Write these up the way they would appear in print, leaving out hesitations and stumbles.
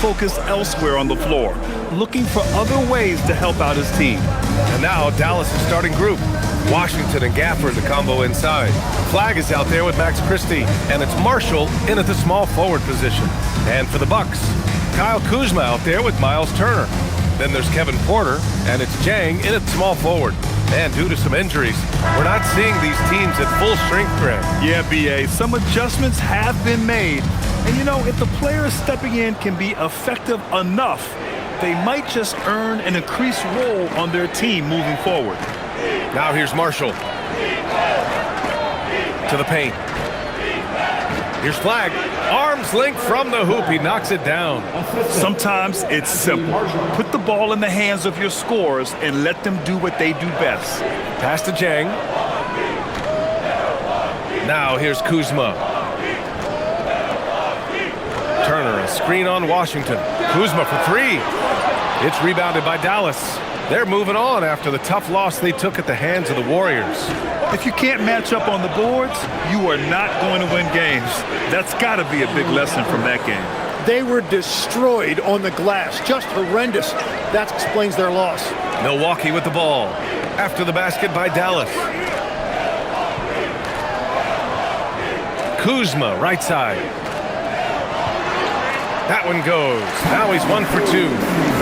focus elsewhere on the floor, looking for other ways to help out his team. And now Dallas is starting group. Washington and Gafford, the combo inside. Flag is out there with Max Christie, and it's Marshall in at the small forward position. And for the Bucks, Kyle Kuzma out there with Miles Turner. Then there's Kevin Porter, and it's Jang in at small forward. And due to some injuries, we're not seeing these teams at full strength, Grant. Yeah, B.A., some adjustments have been made. And, you know, if the players stepping in can be effective enough, they might just earn an increased role on their team moving forward. Now here's Marshall. To the paint. Here's Flag. Arms length from the hoop. He knocks it down. Sometimes it's simple. Put the ball in the hands of your scorers and let them do what they do best. Pass to Jang. Now here's Kuzma. Turner, a screen on Washington. Kuzma for three. It's rebounded by Dallas. They're moving on after the tough loss they took at the hands of the Warriors. If you can't match up on the boards, you are not going to win games. That's got to be a big lesson from that game. They were destroyed on the glass. Just horrendous. That explains their loss. Milwaukee with the ball. After the basket by Dallas. Kuzma, right side. That one goes. Now he's 1 for 2.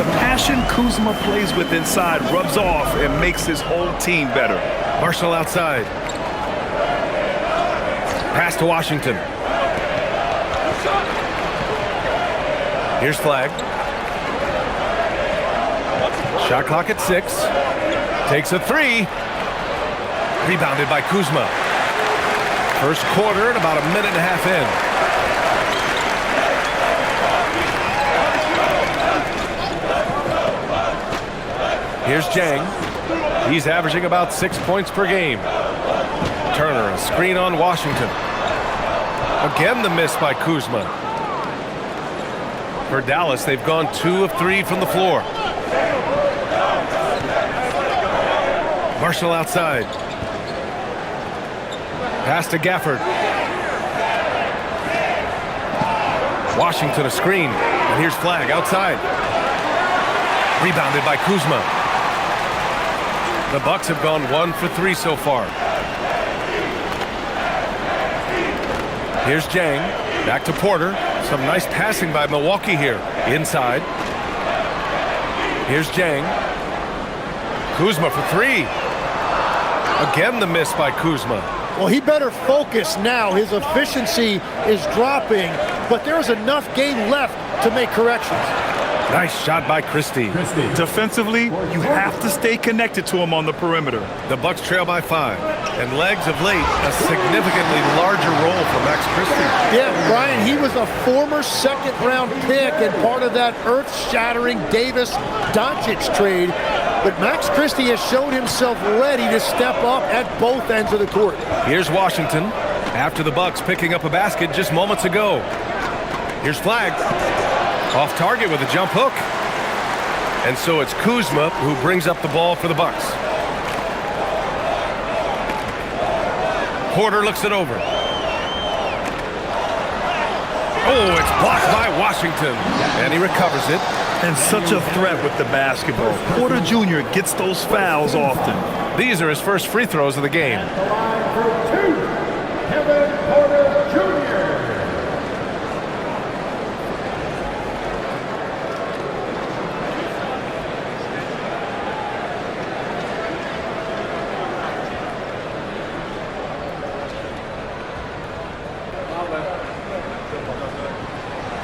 The passion Kuzma plays with inside rubs off and makes his whole team better. Marshall outside. Pass to Washington. Here's Flag. Shot clock at 6. Takes a 3. Rebounded by Kuzma. First quarter and about a minute and a half in. Here's Jang. He's averaging about 6 points per game. Turner, a screen on Washington. Again, the miss by Kuzma. For Dallas, they've gone 2 of 3 from the floor. Marshall outside. Pass to Gafford. Washington a screen. And here's Flag outside. Rebounded by Kuzma. The Bucks have gone 1 for 3 so far. Here's Jang. Back to Porter. Some nice passing by Milwaukee here. Inside. Here's Jang. Kuzma for 3. Again the miss by Kuzma. Well, he better focus now. His efficiency is dropping, but there's enough game left to make corrections. Nice shot by Christie. Defensively, you have to stay connected to him on the perimeter. The Bucks trail by 5. And legs of late, a significantly larger role for Max Christie. Yeah, Brian, he was a former second-round pick and part of that earth-shattering Davis-Doncic trade. But Max Christie has shown himself ready to step up at both ends of the court. Here's Washington after the Bucks picking up a basket just moments ago. Here's Flag. Off target with a jump hook. And so it's Kuzma who brings up the ball for the Bucks. Porter looks it over. Oh, it's blocked by Washington. And he recovers it. And such a threat with the basketball. Porter Jr. gets those fouls often. These are his first free throws of the game. Kevin Porter Jr.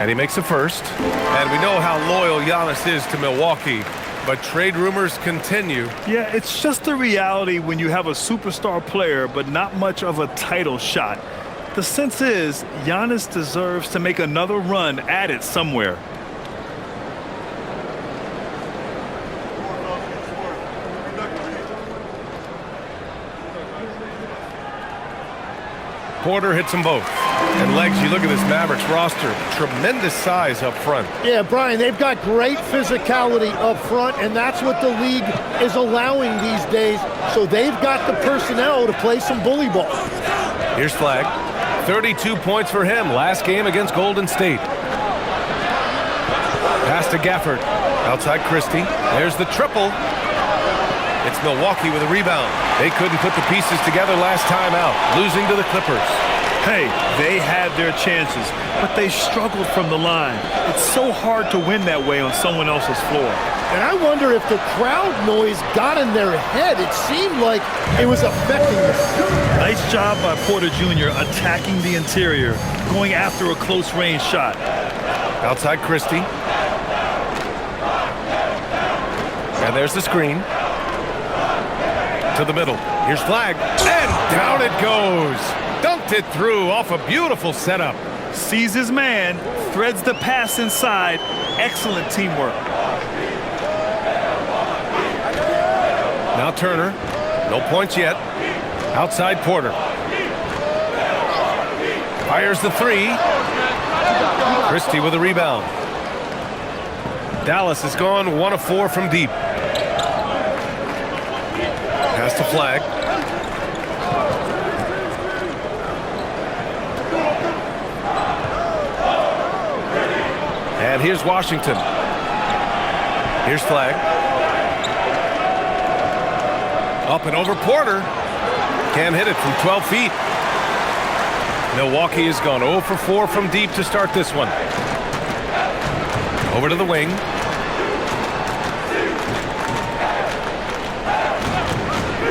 And he makes the first. And we know how loyal Giannis is to Milwaukee, but trade rumors continue. Yeah, it's just the reality when you have a superstar player, but not much of a title shot. The sense is Giannis deserves to make another run at it somewhere. Porter hits them both. And legs, you look at this Mavericks roster, tremendous size up front. Yeah, Brian, they've got great physicality up front, and that's what the league is allowing these days. So they've got the personnel to play some bully ball. Here's Flag. 32 points for him last game against Golden State. Pass to Gafford. Outside Christie. There's the triple. It's Milwaukee with a rebound. They couldn't put the pieces together last time out, losing to the Clippers. Hey, they had their chances, but they struggled from the line. It's so hard to win that way on someone else's floor. And I wonder if the crowd noise got in their head. It seemed like it was affecting them. Nice job by Porter Jr. attacking the interior, going after a close-range shot. Outside Christie. And there's the screen. To the middle. Here's Flag. And down it goes. Dunked it through off a beautiful setup. Sees his man, threads the pass inside. Excellent teamwork. Now Turner. No points yet. Outside Porter. Fires the three. Christie with a rebound. Dallas has gone 1 of 4 from deep. Pass to Flag. And here's Washington. Here's Flag. Up and over Porter. Can't hit it from 12 feet. Milwaukee has gone 0 for 4 from deep to start this one. Over to the wing.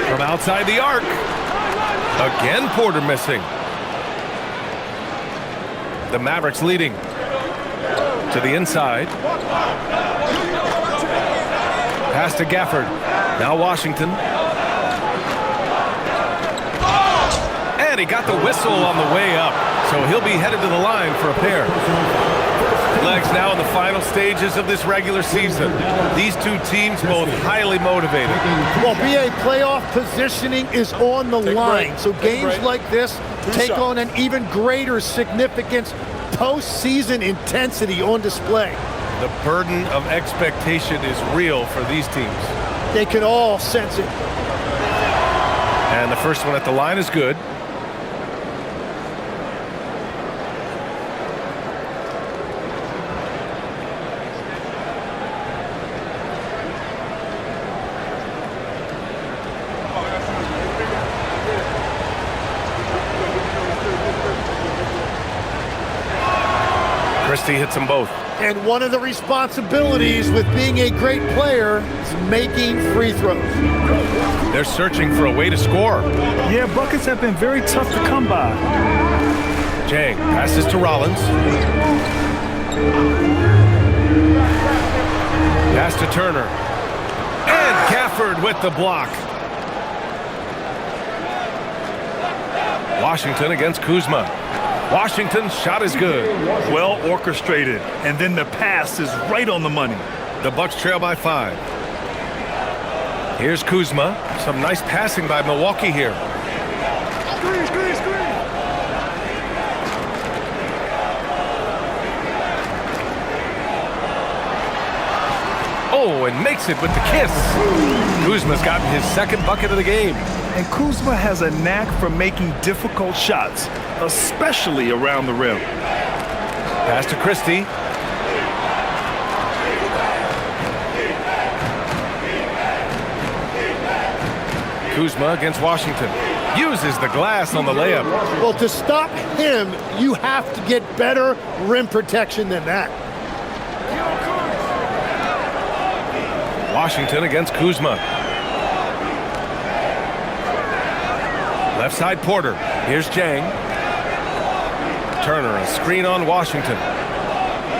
From outside the arc. Again, Porter missing. The Mavericks leading. To the inside. Pass to Gafford. Now Washington. And he got the whistle on the way up. So he'll be headed to the line for a pair. Legs now in the final stages of this regular season. These two teams both highly motivated. Well, BA playoff positioning is on the line. So games like this take on an even greater significance. Postseason intensity on display. The burden of expectation is real for these teams. They can all sense it. And the first one at the line is good. Christie hits them both. And one of the responsibilities with being a great player is making free throws. They're searching for a way to score. Yeah, buckets have been very tough to come by. Jang passes to Rollins. Pass to Turner. And Gafford with the block. Washington against Kuzma. Washington's shot is good. Well orchestrated, and then the pass is right on the money. The Bucks trail by 5. Here's Kuzma. Some nice passing by Milwaukee here. Oh, and makes it with the kiss. Kuzma's gotten his second bucket of the game. And Kuzma has a knack for making difficult shots, especially around the rim. Pass to Christie. Kuzma against Washington. Uses the glass on the layup. Well, to stop him, you have to get better rim protection than that. Washington against Kuzma. Left side Porter. Here's Jang. Turner, a screen on Washington.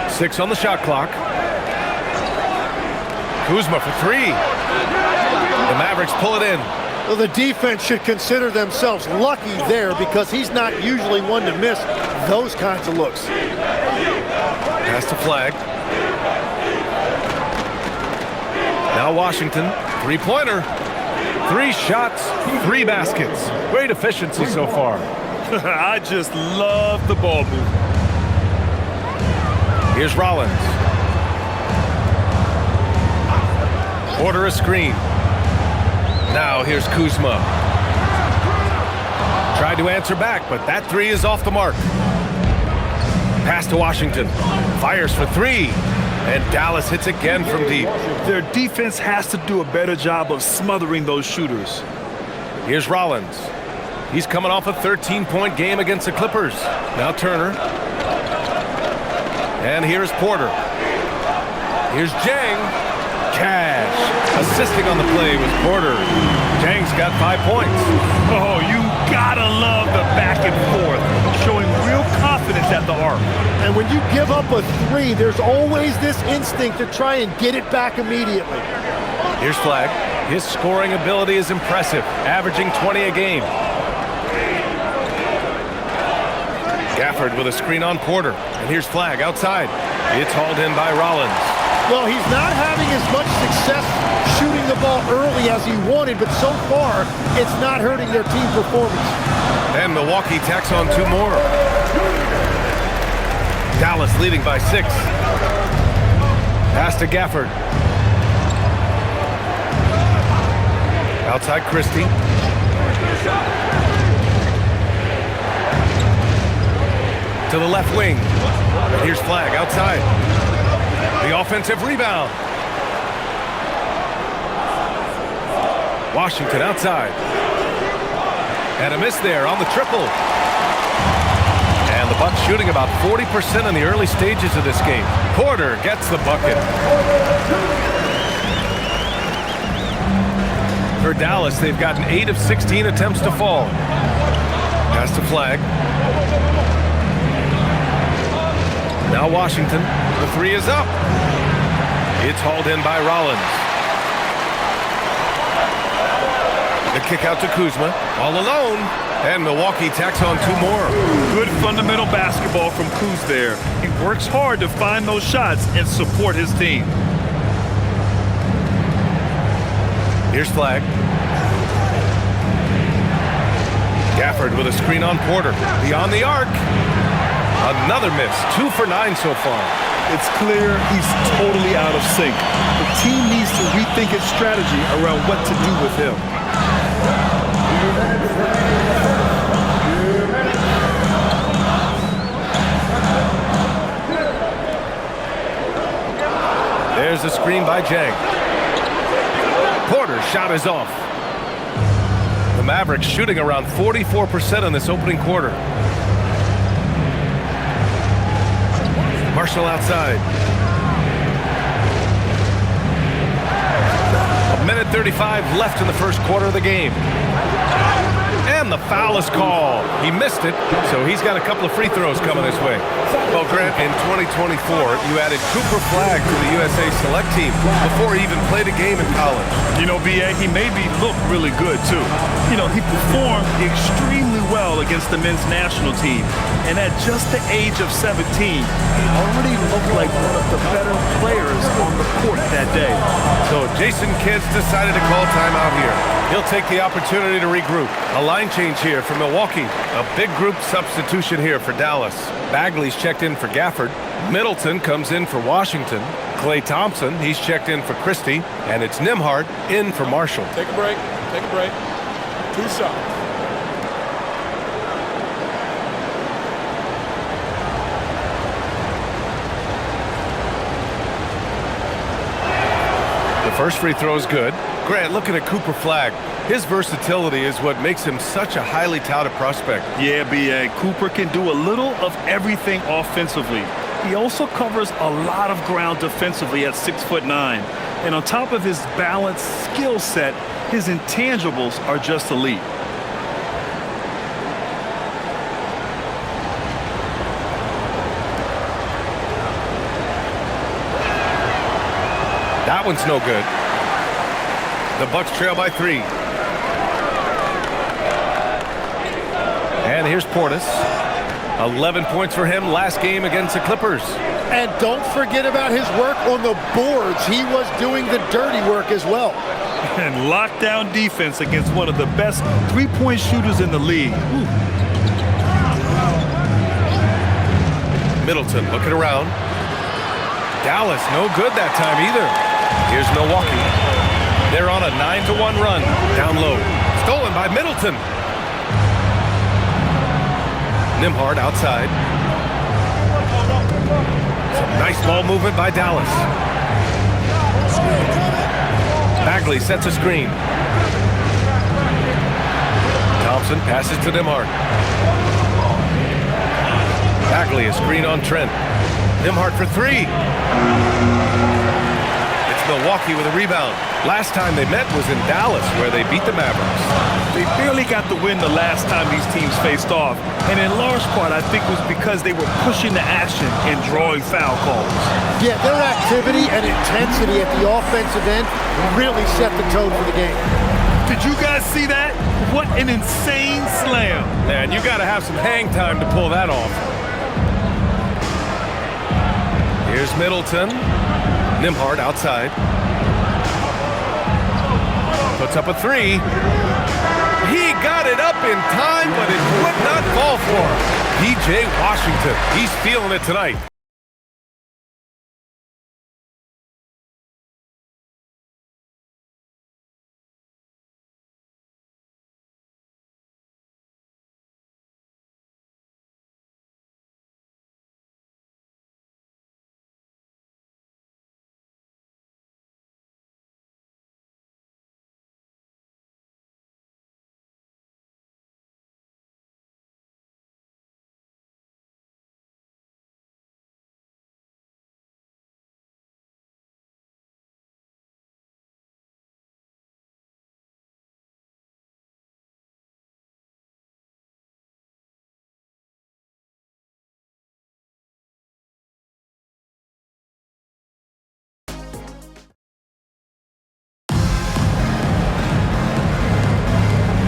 6 on the shot clock. Kuzma for 3. The Mavericks pull it in. Well, the defense should consider themselves lucky there because he's not usually one to miss those kinds of looks. Pass to Flag. Now Washington. Three-pointer. 3 shots, 3 baskets. Great efficiency so far. I just love the ball movement. Here's Rollins. Porter a screen. Now here's Kuzma. Tried to answer back, but that 3 is off the mark. Pass to Washington. Fires for 3. And Dallas hits again from deep. Their defense has to do a better job of smothering those shooters. Here's Rollins. He's coming off a 13-point game against the Clippers. Now Turner. And here's Porter. Here's Jang. Cash. Assisting on the play was Porter. Jang's got 5 points. Oh, you gotta love the back and forth, showing real confidence at the arc. And when you give up a three, there's always this instinct to try and get it back immediately. Here's Flag. His scoring ability is impressive, averaging 20 a game. Gafford with a screen on Porter. And here's Flag outside. It's hauled in by Rollins. Well, he's not having as much success shooting the ball early as he wanted, but so far, it's not hurting their team performance. And Milwaukee tacks on 2 more. Dallas leading by 6. Pass to Gafford. Outside Christie. To the left wing. And here's Flag outside. The offensive rebound. Washington outside. And a miss there on the triple. And the Bucks shooting about 40% in the early stages of this game. Porter gets the bucket. For Dallas, they've gotten 8 of 16 attempts to fall. Pass to Flag. Now Washington. The 3 is up. It's hauled in by Rollins. The kick out to Kuzma. All alone. And Milwaukee tacks on 2 more. Good fundamental basketball from Kuz there. He works hard to find those shots and support his team. Here's Flag. Gafford with a screen on Porter. Beyond the arc. Another miss. 2 for 9 so far. It's clear he's totally out of sync. The team needs to rethink its strategy around what to do with him. There's a screen by Jang. Porter's shot is off. The Mavericks shooting around 44% in this opening quarter. Marshall outside. 1:35 left in the first quarter of the game. And the foul is called. He missed it, so he's got a couple of free throws coming his way. Well, Grant, in 2024, you added Cooper Flag to the USA Select team before he even played a game in college. You know, B.A., he made me look really good, too. You know, he performed extremely well against the men's national team. And at just the age of 17, he already looked like one of the better players on the court that day. So Jason Kidd's decided to call timeout here. He'll take the opportunity to regroup. A line change here for Milwaukee. A big group substitution here for Dallas. Bagley's checked in for Gafford. Middleton comes in for Washington. Klay Thompson, he's checked in for Christie. And it's Nembhard in for Marshall. Take a break. Take a break. 2 shots. The first free throw is good. Grant, looking at Cooper Flag, his versatility is what makes him such a highly touted prospect. Yeah, B.A., Cooper can do a little of everything offensively. He also covers a lot of ground defensively at 6'9". And on top of his balanced skill set, his intangibles are just elite. That one's no good. The Bucks trail by 3. And here's Portis. 11 points for him last game against the Clippers. And don't forget about his work on the boards. He was doing the dirty work as well. And lockdown defense against one of the best three-point shooters in the league. Ooh. Middleton looking around. Dallas no good that time either. Here's Milwaukee. They're on a 9-1 run. Down low. Stolen by Middleton. Nembhard outside. Some nice ball movement by Dallas. Bagley sets a screen. Thompson passes to Nembhard. Bagley a screen on Trent. Nembhard for three. It's Milwaukee with a rebound. Last time they met was in Dallas, where they beat the Mavericks. They barely got the win the last time these teams faced off, and in large part, I think it was because they were pushing the action and drawing foul calls. Yeah, their activity and intensity at the offensive end really set the tone for the game. Did you guys see that? What an insane slam. Man, you got to have some hang time to pull that off. Here's Middleton. Nembhard outside. Puts up a three. He got it up in time, but it would not fall for him. P.J. Washington, he's feeling it tonight.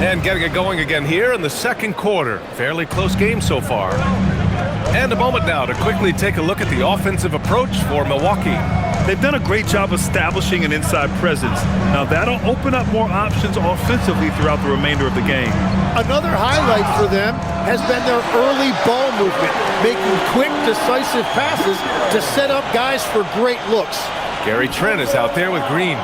And getting it going again here in the second quarter. Fairly close game so far. And a moment now to quickly take a look at the offensive approach for Milwaukee. They've done a great job establishing an inside presence. Now that'll open up more options offensively throughout the remainder of the game. Another highlight for them has been their early ball movement, making quick, decisive passes to set up guys for great looks. Gary Trent is out there with Green.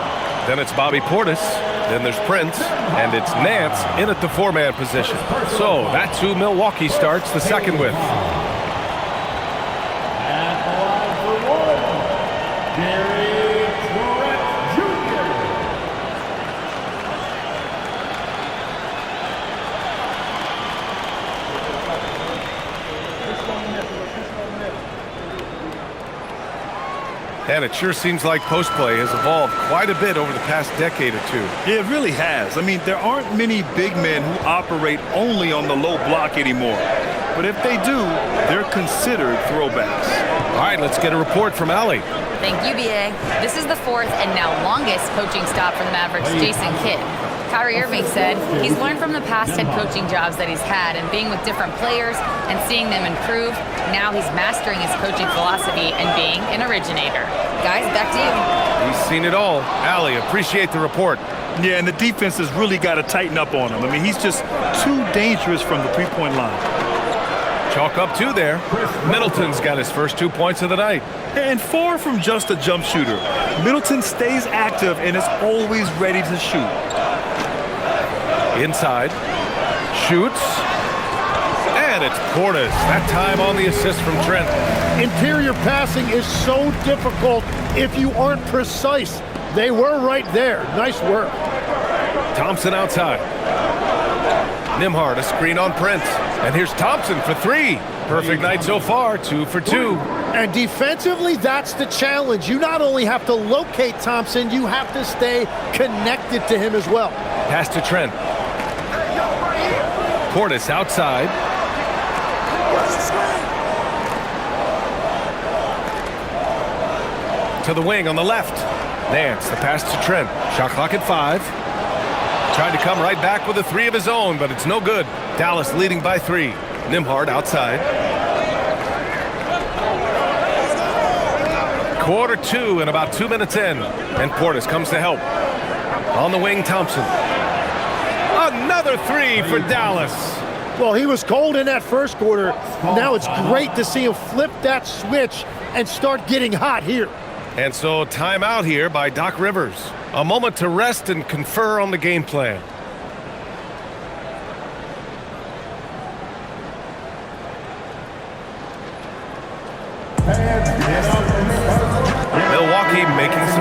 Then it's Bobby Portis. Then there's Prince, and it's Nance in at the four-man position. So that's who Milwaukee starts the second with. And it sure seems like post play has evolved quite a bit over the past decade or two. Yeah, it really has. I mean, there aren't many big men who operate only on the low block anymore. But if they do, they're considered throwbacks. All right, let's get a report from Allie. Thank you, BA. This is the fourth and now longest coaching stop for the Mavericks, Jason Kidd. Kyrie Irving said he's learned from the past head coaching jobs that he's had and being with different players and seeing them improve. Now he's mastering his coaching philosophy and being an originator. Guys, back to you. He's seen it all. Allie, appreciate the report. Yeah, and the defense has really got to tighten up on him. I mean, he's just too dangerous from the three-point line. Chalk up two there. Middleton's got his first 2 points of the night. And far from just a jump shooter, Middleton stays active and is always ready to shoot. Inside, shoots, and it's Portis. That time on the assist from Trent. Interior passing is so difficult if you aren't precise. They were right there. Nice work. Thompson outside. Nembhard, a screen on Prince. And here's Thompson for three. Perfect night so far, 2 for 2. And defensively, that's the challenge. You not only have to locate Thompson, you have to stay connected to him as well. Pass to Trent. Portis outside. To the wing on the left. Nance, the pass to Trent. Shot clock at 5. Tried to come right back with a three of his own, but it's no good. Dallas leading by 3. Nembhard outside. Quarter 2 and about 2 minutes in. And Portis comes to help. On the wing, Thompson. Another three for Dallas. Well, he was cold in that first quarter. Now it's great to see him flip that switch and start getting hot here. And so timeout here by Doc Rivers. A moment to rest and confer on the game plan.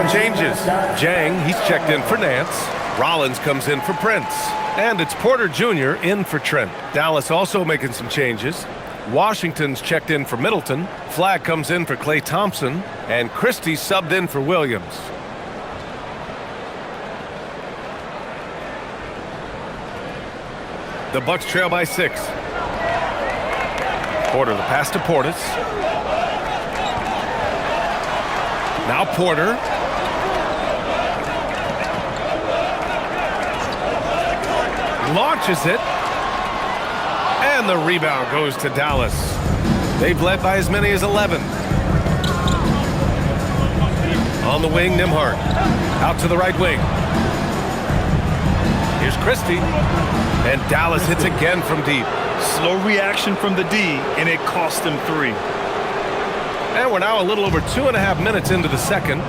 some changes. Jang, he's checked in for Nance. Rollins comes in for Prince. And it's Porter Jr. in for Trent. Dallas also making some changes. Washington's checked in for Middleton. Flagg comes in for Klay Thompson. And Christie subbed in for Williams. The Bucks trail by 6. Porter, the pass to Portis. Now Porter. Launches it. And the rebound goes to Dallas. They've led by as many as 11. On the wing, Nembhard. Out to the right wing. Here's Christie. And Dallas hits again from deep. Slow reaction from the D, and it cost them 3. And we're now a little over 2.5 minutes into the second.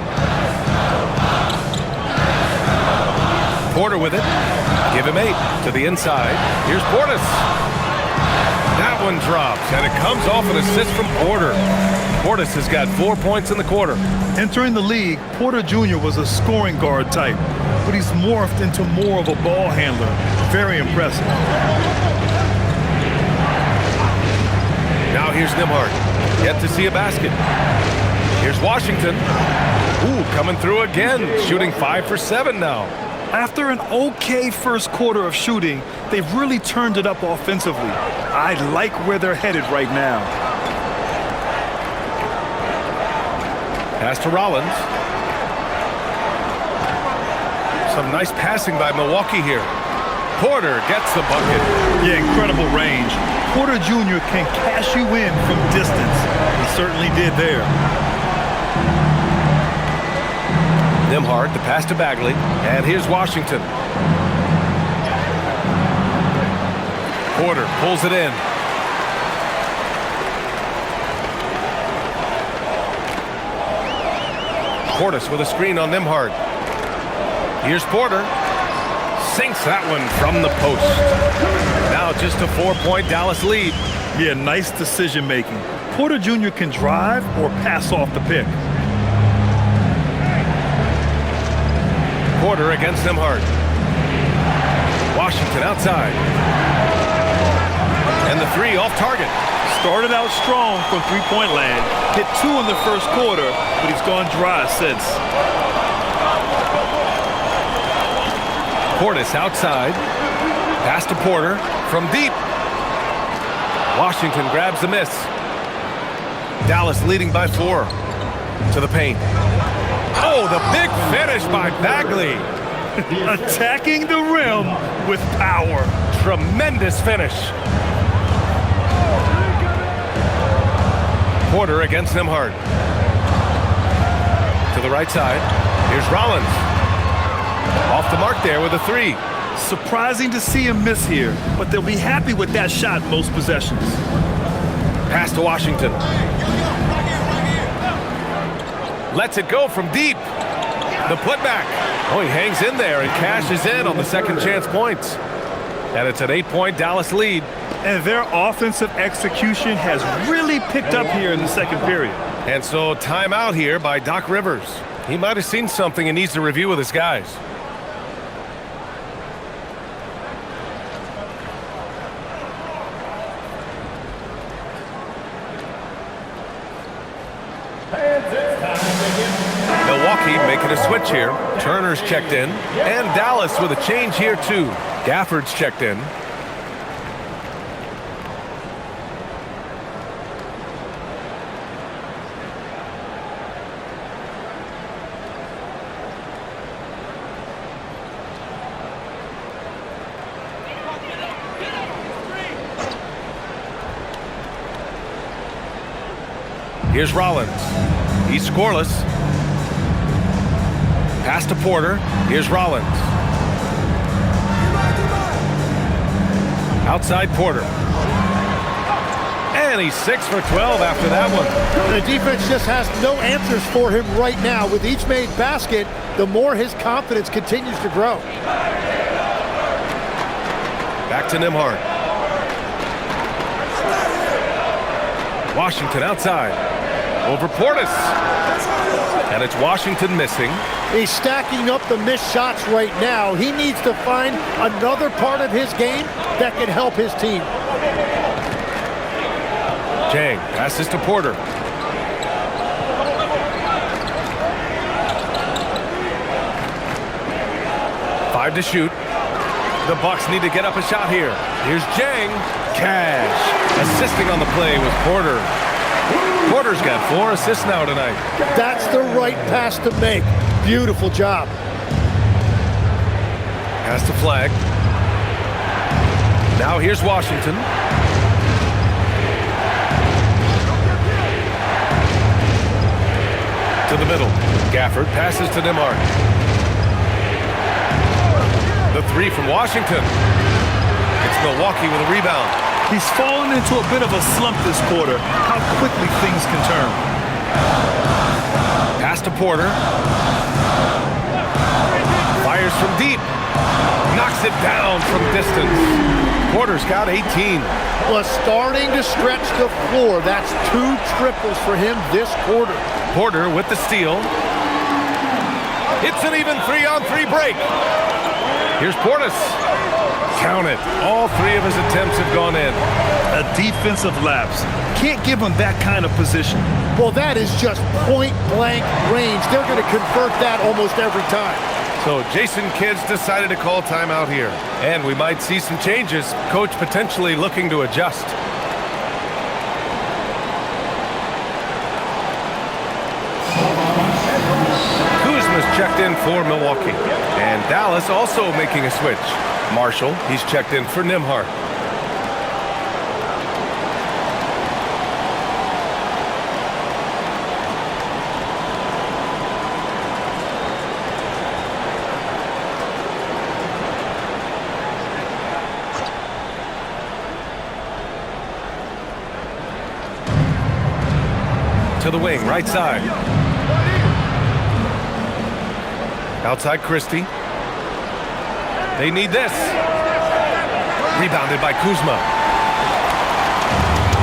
Porter with it. Give him 8 to the inside. Here's Portis. That one drops, and it comes off an assist from Porter. Portis has got 4 points in the quarter. Entering the league, Porter Jr. was a scoring guard type, but he's morphed into more of a ball handler. Very impressive. Now here's Nembhard. Yet to see a basket. Here's Washington. Ooh, coming through again. Shooting 5 for 7 now. After an okay first quarter of shooting, they've really turned it up offensively. I like where they're headed right now. Pass to Rollins. Some nice passing by Milwaukee here. Porter gets the bucket. Yeah, incredible range. Porter Jr. can cash you in from distance. He certainly did there. Nembhard, the pass to Bagley. And here's Washington. Porter pulls it in. Portis with a screen on Nembhard. Here's Porter. Sinks that one from the post. Now just a 4-point Dallas lead. Yeah, nice decision making. Porter Jr. can drive or pass off the pick. Porter against Nembhard. Washington outside. And the 3 off target. Started out strong from three-point land. Hit 2 in the first quarter, but he's gone dry since. Portis outside. Pass to Porter from deep. Washington grabs the miss. Dallas leading by 4. To the paint. Oh, the big finish by Bagley. Attacking the rim with power. Tremendous finish. Porter against Nembhard. To the right side. Here's Rollins. Off the mark there with a 3. Surprising to see him miss here, but they'll be happy with that shot most possessions. Pass to Washington. Lets it go from deep. The putback. Oh, he hangs in there and cashes in on the second chance points. And it's an 8-point Dallas lead. And their offensive execution has really picked up here in the second period. And so timeout here by Doc Rivers. He might have seen something and needs to review with his guys. Milwaukee making a switch here. Turner's checked in. And Dallas with a change here too. Gafford's checked in. Here's Rollins. He's scoreless. Pass to Porter. Here's Rollins. Outside Porter. And he's 6 for 12 after that one. The defense just has no answers for him right now. With each made basket, the more his confidence continues to grow. Back to Nembhard. Washington outside. over Portis. And it's Washington missing. He's stacking up the missed shots right now. He needs to find another part of his game that can help his team. Jang passes to Porter. Five to shoot. The Bucks need to get up a shot here. Here's Jang. Cash. Assisting on the play with Porter. Porter's got 4 assists now tonight. That's the right pass to make. Beautiful job. Pass to Flag. Now here's Washington. To the middle. Gafford passes to Nembhard. The 3 from Washington. It's Milwaukee with a rebound. He's fallen into a bit of a slump this quarter. How quickly things can turn. Pass to Porter. Fires from deep. Knocks it down from distance. Porter's got 18. Was starting to stretch the floor. That's 2 triples for him this quarter. Porter with the steal. It's an even 3-on-3 break. Here's Portis. Count it. All 3 of his attempts have gone in. A defensive lapse. Can't give him that kind of position. Well, that is just point-blank range. They're going to convert that almost every time. So Jason Kidd's decided to call timeout here. And we might see some changes. Coach potentially looking to adjust. Kuzma's checked in for Milwaukee. And Dallas also making a switch. Marshall, he's checked in for Nembhard. To the wing, right side. Outside Christie. They need this. Rebounded by Kuzma.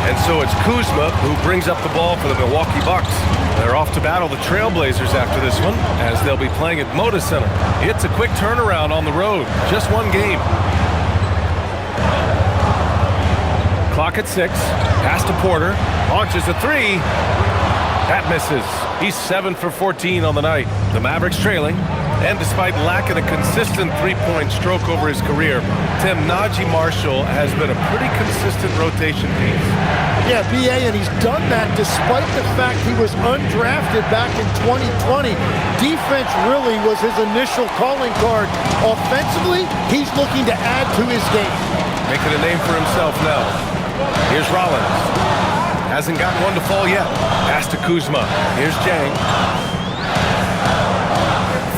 And so it's Kuzma who brings up the ball for the Milwaukee Bucks. They're off to battle the Trailblazers after this one, as they'll be playing at Moda Center. It's a quick turnaround on the road. Just 1 game. Clock at 6. Pass to Porter. Launches a 3. That misses. He's 7 for 14 on the night. The Mavericks trailing. And despite lacking a consistent three-point stroke over his career, Tim, Najee Marshall has been a pretty consistent rotation piece. Yeah, B.A., and he's done that despite the fact he was undrafted back in 2020. Defense really was his initial calling card. Offensively, he's looking to add to his game. Making a name for himself now. Here's Rollins. Hasn't gotten one to fall yet. Pass to Kuzma. Here's Jang.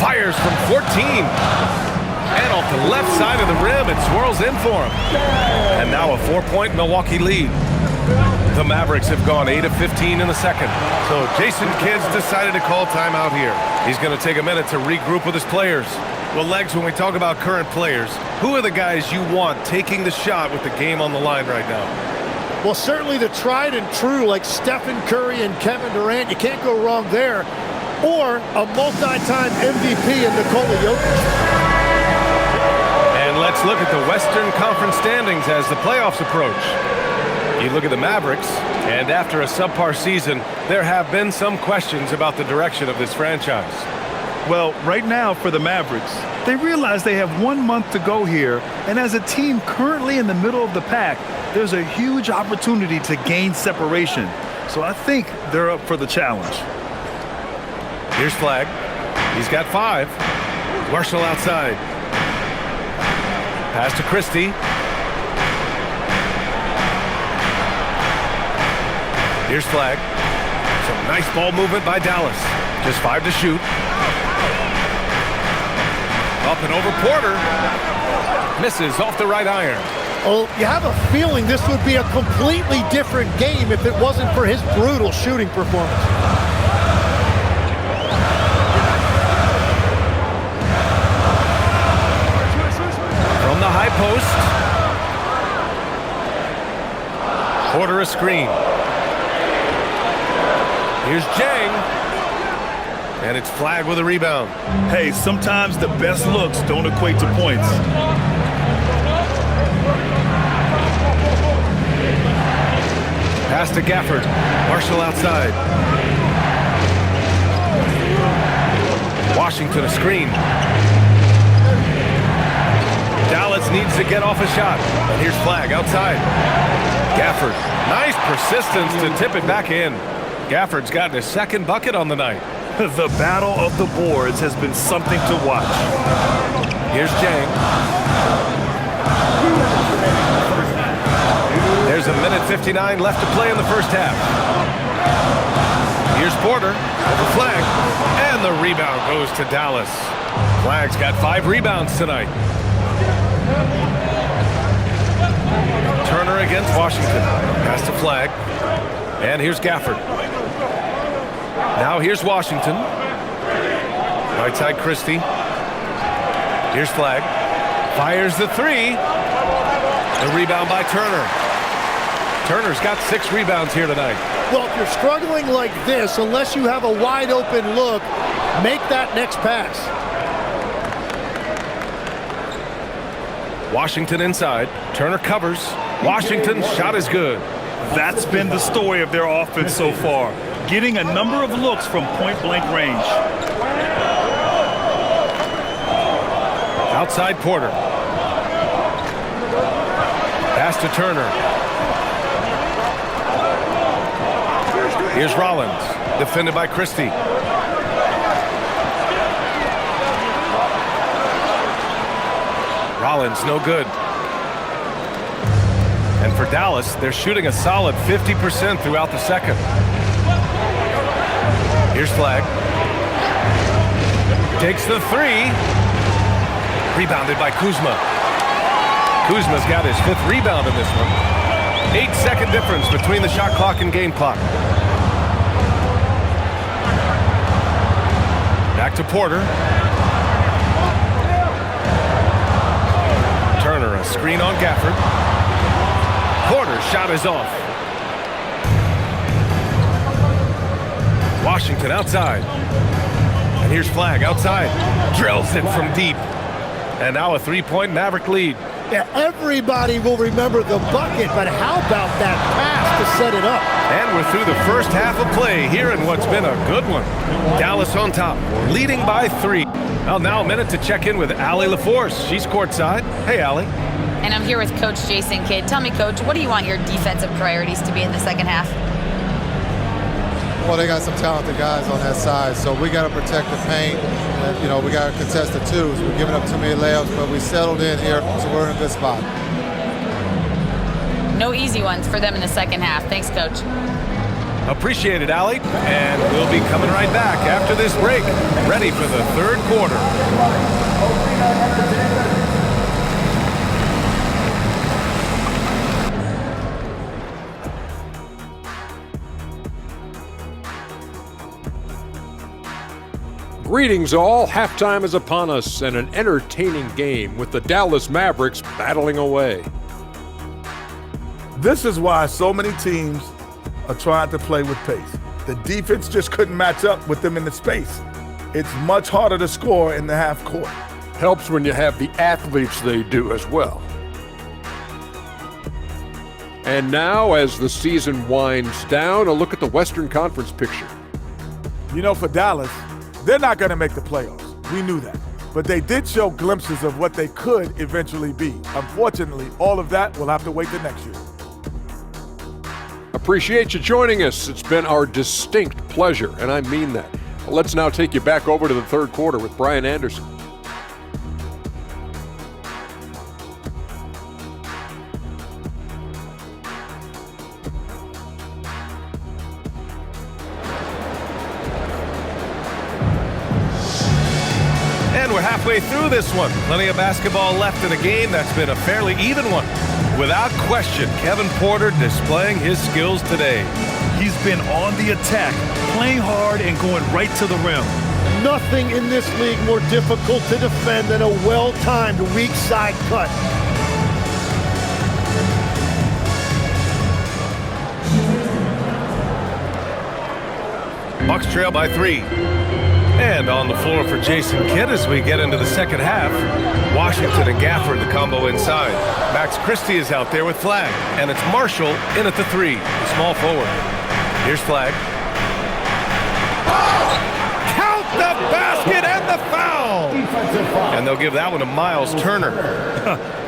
Fires from 14. And off the left side of the rim, it swirls in for him. And now a 4-point Milwaukee lead. The Mavericks have gone 8 of 15 in the second. So Jason Kidd's decided to call timeout here. He's going to take a minute to regroup with his players. Well, Legs, when we talk about current players, who are the guys you want taking the shot with the game on the line right now? Well, certainly the tried and true like Stephen Curry and Kevin Durant. You can't go wrong there. Or a multi-time MVP in Nikola Jokic. And let's look at the Western Conference standings as the playoffs approach. You look at the Mavericks, and after a subpar season, there have been some questions about the direction of this franchise. Well, right now for the Mavericks, they realize they have 1 month to go here, and as a team currently in the middle of the pack, there's a huge opportunity to gain separation. So I think they're up for the challenge. Here's Flag. He's got 5. Marshall outside. Pass to Christie. Here's Flag. Some nice ball movement by Dallas. Just 5 to shoot. Up and over Porter. Misses off the right iron. Well, you have a feeling this would be a completely different game if it wasn't for his brutal shooting performance. From the high post. Porter a screen. Here's Jang. And it's Flag with a rebound. Hey, sometimes the best looks don't equate to points. Pass to Gafford. Marshall outside. Washington a screen. Dallas needs to get off a shot. And here's Flag outside. Gafford. Nice persistence to tip it back in. Gafford's gotten his second bucket on the night. The battle of the boards has been something to watch. Here's Jang. There's a minute 59 left to play in the first half. Here's Porter over Flag. And the rebound goes to Dallas. Flag's got 5 rebounds tonight. Turner against Washington. Pass to Flag. And here's Gafford. Now here's Washington. Right side Christie. Here's Flag. Fires the 3. The rebound by Turner. Turner's got 6 rebounds here tonight. Well, if you're struggling like this, unless you have a wide open look, make that next pass. Washington inside. Turner covers. Washington's shot is good. That's been the story of their offense so far, getting a number of looks from point-blank range. Outside Porter. Pass to Turner. Here's Rollins, defended by Christie. Rollins, no good. And for Dallas, they're shooting a solid 50% throughout the second. Here's Flag. Takes the 3. Rebounded by Kuzma. Kuzma's got his 5th rebound in this one. 8-second difference between the shot clock and game clock. Back to Porter. Turner, a screen on Gafford. Porter's shot is off. Washington outside. And here's Flag outside. Drills it from deep. And now a 3-point Maverick lead. Yeah, everybody will remember the bucket, but how about that pass to set it up? And we're through the first half of play here in what's been a good one. Dallas on top, leading by 3. Well, now a minute to check in with Allie LaForce. She's courtside. Hey, Allie. And I'm here with Coach Jason Kidd. Tell me, Coach, what do you want your defensive priorities to be in the second half? Well, they got some talented guys on that side, so we got to protect the paint. And, you know, we got to contest the 2s. We're giving up too many layups, but we settled in here, so we're in a good spot. No easy ones for them in the second half. Thanks, Coach. Appreciate it, Allie. And we'll be coming right back after this break, ready for the third quarter. Greetings all, halftime is upon us and an entertaining game with the Dallas Mavericks battling away. This is why so many teams are trying to play with pace. The defense just couldn't match up with them in the space. It's much harder to score in the half court. Helps when you have the athletes they do as well. And now, as the season winds down, a look at the Western Conference picture. You know, for Dallas, they're not going to make the playoffs. We knew that. But they did show glimpses of what they could eventually be. Unfortunately, all of that will have to wait till next year. Appreciate you joining us. It's been our distinct pleasure, and I mean that. Let's now take you back over to the third quarter with Brian Anderson. And we're halfway through this one. Plenty of basketball left in a game that's been a fairly even one. Without question, Kevin Porter displaying his skills today. He's been on the attack, playing hard and going right to the rim. Nothing in this league more difficult to defend than a well-timed weak side cut. Bucks trail by 3. And on the floor for Jason Kidd as we get into the second half. Washington and Gafford, the combo inside. Max Christie is out there with Flag. And it's Marshall in at the 3, the small forward. Here's Flag. Count the basket and the foul! And they'll give that one to Miles Turner.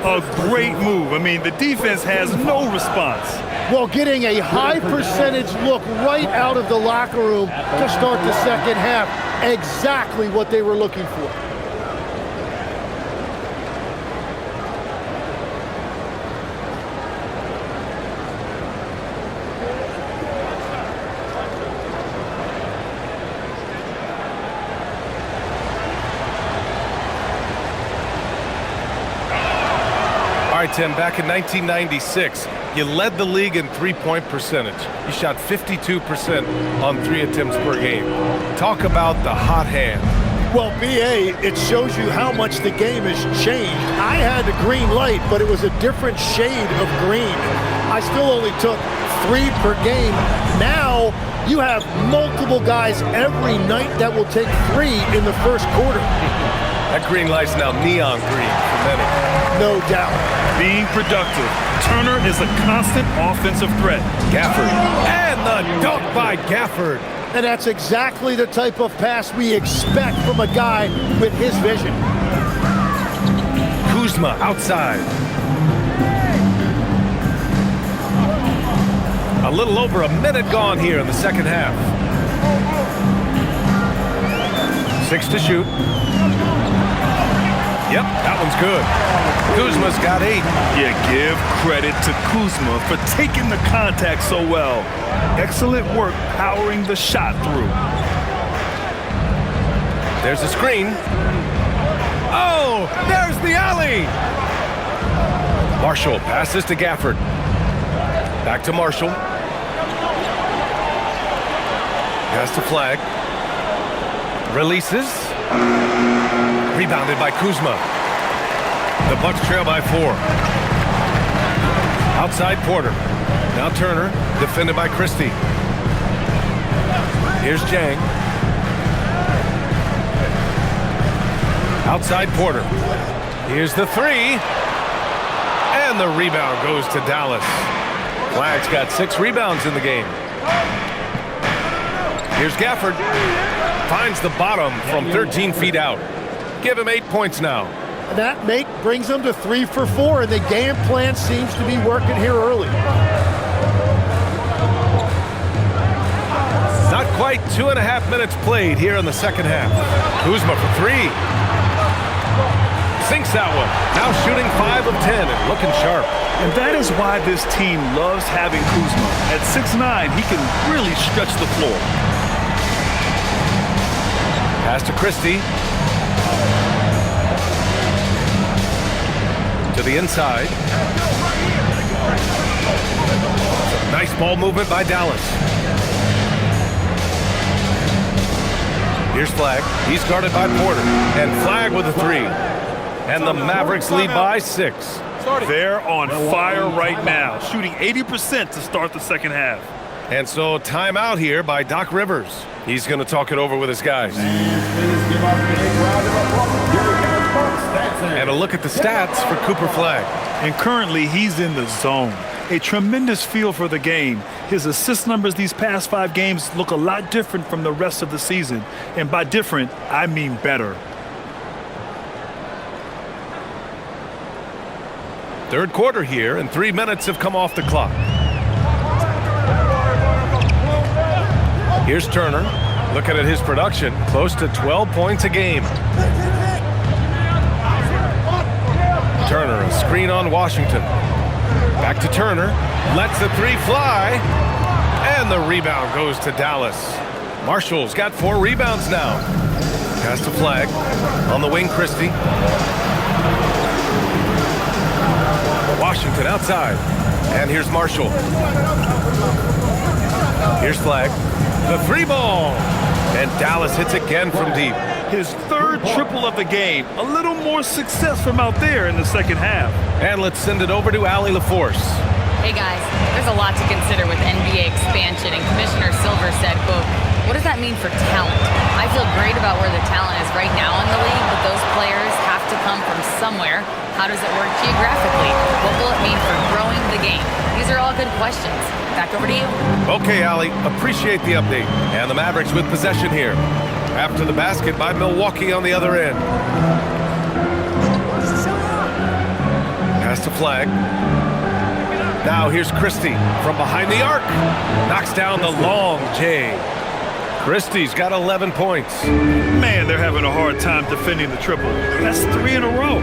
A great move. I mean, the defense has no response. Well, getting a high percentage look right out of the locker room to start the second half. Exactly what they were looking for. All right, Tim, back in 1996, you led the league in three-point percentage. You shot 52% on 3 attempts per game. Talk about the hot hand. Well, BA, it shows you how much the game has changed. I had the green light, but it was a different shade of green. I still only took 3 per game. Now, you have multiple guys every night that will take 3 in the first quarter. That green light's now neon green for many. No doubt. Being productive. Turner is a constant offensive threat. Gafford. And the dunk by Gafford. And that's exactly the type of pass we expect from a guy with his vision. Kuzma outside. A little over a minute gone here in the second half. 6 to shoot. Yep, that one's good. Kuzma's got 8. Yeah, give credit to Kuzma for taking the contact so well. Excellent work powering the shot through. There's a screen. Oh, there's the alley. Marshall passes to Gafford. Back to Marshall. Pass to Flag. Releases. Rebounded by Kuzma. The Bucks trail by 4. Outside Porter. Now Turner, defended by Christie. Here's Jang. Outside Porter. Here's the 3. And the rebound goes to Dallas. Flag's got 6 rebounds in the game. Here's Gafford. Finds the bottom from 13 feet out. Give him 8 points now. That make brings them to 3 for 4, and the game plan seems to be working here early. Not quite 2.5 minutes played here in the second half. Kuzma for 3. Sinks that one. Now shooting 5 of 10 and looking sharp. And that is why this team loves having Kuzma. At 6'9", he can really stretch the floor. Pass to Christie. To the inside. Nice ball movement by Dallas. Here's Flag. He's guarded by Porter. And Flag with a 3. And the Mavericks lead by 6. They're on fire right now, shooting 80% to start the second half. And so timeout here by Doc Rivers. He's going to talk it over with his guys. And a look at the stats for Cooper Flag. And currently, he's in the zone. A tremendous feel for the game. His assist numbers these past 5 games look a lot different from the rest of the season. And by different, I mean better. Third quarter here, and 3 minutes have come off the clock. Here's Turner. Looking at his production, close to 12 points a game. Turner, a screen on Washington. Back to Turner. Lets the 3 fly. And the rebound goes to Dallas. Marshall's got 4 rebounds now. Pass to Flag. On the wing, Christie. Washington outside. And here's Marshall. Here's Flag. The 3 ball. And Dallas hits again from deep. His 3rd triple of the game. A little more success from out there in the second half. And let's send it over to Allie LaForce. Hey guys, there's a lot to consider with NBA expansion, and Commissioner Silver said, quote, What does that mean for talent? I feel great about where the talent is right now in the league, but those players have to come from somewhere. How does it work geographically? What will it mean for growing the game? These are all good questions. Back over to you. Okay, Allie, appreciate the update. And the Mavericks with possession here. After the basket by Milwaukee on the other end. Pass to Flag. Now here's Christie from behind the arc. Knocks down the long J. Christie's got 11 points. Man, they're having a hard time defending the triple. That's 3 in a row.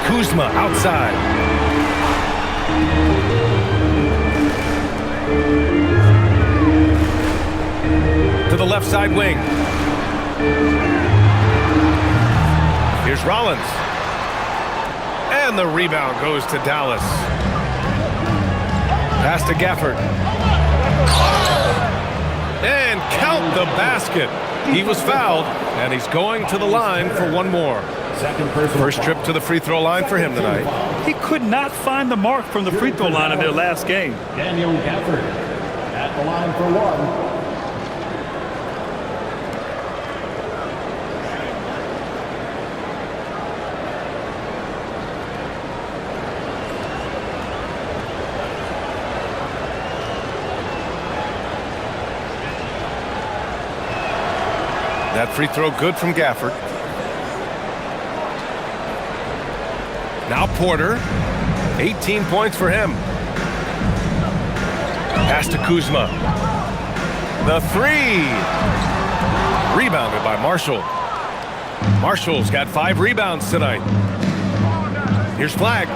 Kuzma outside. To the left side wing. Here's Rollins. And the rebound goes to Dallas. Pass to Gafford. And count the basket. He was fouled, and he's going to the line for one more. First trip to the free throw line for him tonight. He could not find the mark from the free throw line in their last game. Daniel Gafford at the line for one. That free throw good from Gafford. Now Porter. 18 points for him. Pass to Kuzma. The three. Rebounded by Marshall. Marshall's got 5 rebounds tonight. Here's Flag.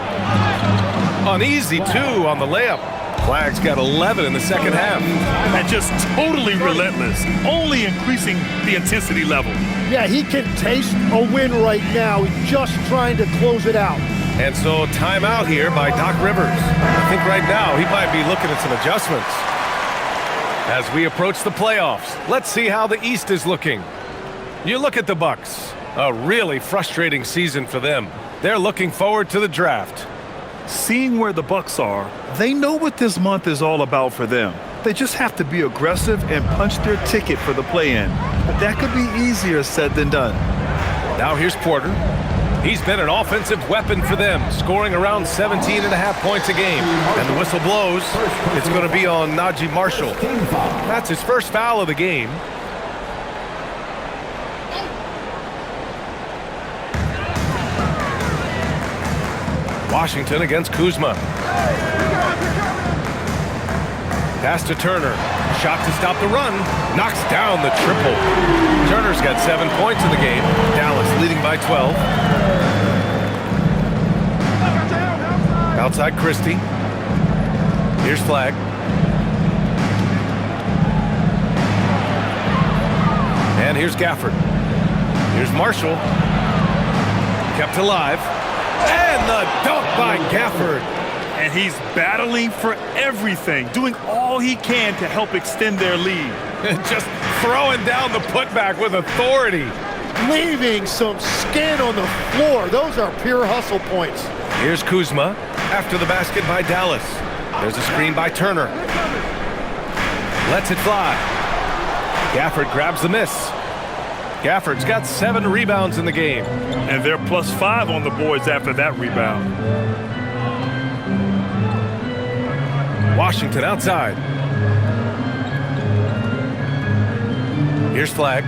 An easy 2 on the layup. Flag's got 11 in the second half. And just totally relentless, only increasing the intensity level. Yeah, he can taste a win right now. He's just trying to close it out. And so timeout here by Doc Rivers. I think right now he might be looking at some adjustments. As we approach the playoffs, let's see how the East is looking. You look at the Bucks. A really frustrating season for them. They're looking forward to the draft. Seeing where the Bucks are, they know what this month is all about for them. They just have to be aggressive and punch their ticket for the play-in. But that could be easier said than done. Now here's Porter. He's been an offensive weapon for them, scoring around 17.5 points a game. And the whistle blows. It's going to be on Najee Marshall. That's his first foul of the game. Washington against Kuzma. Pass to Turner. Shot to stop the run. Knocks down the triple. Turner's got 7 points in the game. Dallas leading by 12. Outside Christie. Here's Flag. And here's Gafford. Here's Marshall. Kept alive. And the dunk by Gafford. And he's battling for everything, doing all he can to help extend their lead. Just throwing down the putback with authority. Leaving some skin on the floor. Those are pure hustle points. Here's Kuzma after the basket by Dallas. There's a screen by Turner. Lets it fly. Gafford grabs the miss. Gafford's got 7 rebounds in the game. And they're +5 on the boards after that rebound. Washington outside. Here's Flag.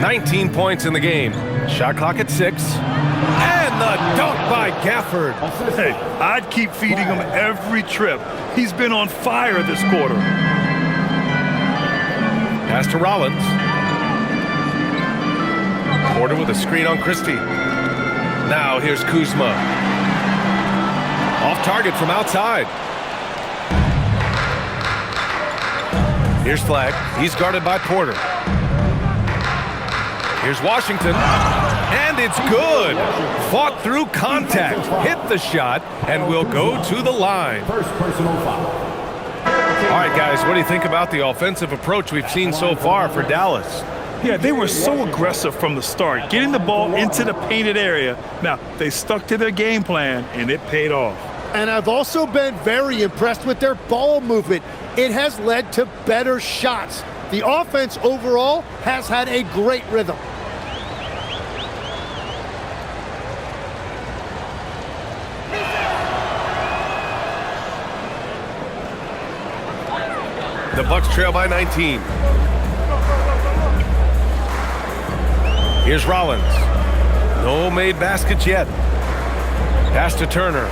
19 points in the game. Shot clock at 6. And the dunk by Gafford. Hey, I'd keep feeding him every trip. He's been on fire this quarter. Pass to Rollins. Porter with a screen on Christie. Now here's Kuzma. Off target from outside. Here's Flag. He's guarded by Porter. Here's Washington. And it's good. Fought through contact. Hit the shot and will go to the line. First personal foul. All right, guys, what do you think about the offensive approach we've seen so far for Dallas? Yeah, they were so aggressive from the start, getting the ball into the painted area. Now, they stuck to their game plan, and it paid off. And I've also been very impressed with their ball movement. it has led to better shots. The offense overall has had a great rhythm. The Bucks trail by 19. Here's Rollins. No made baskets yet. Pass to Turner.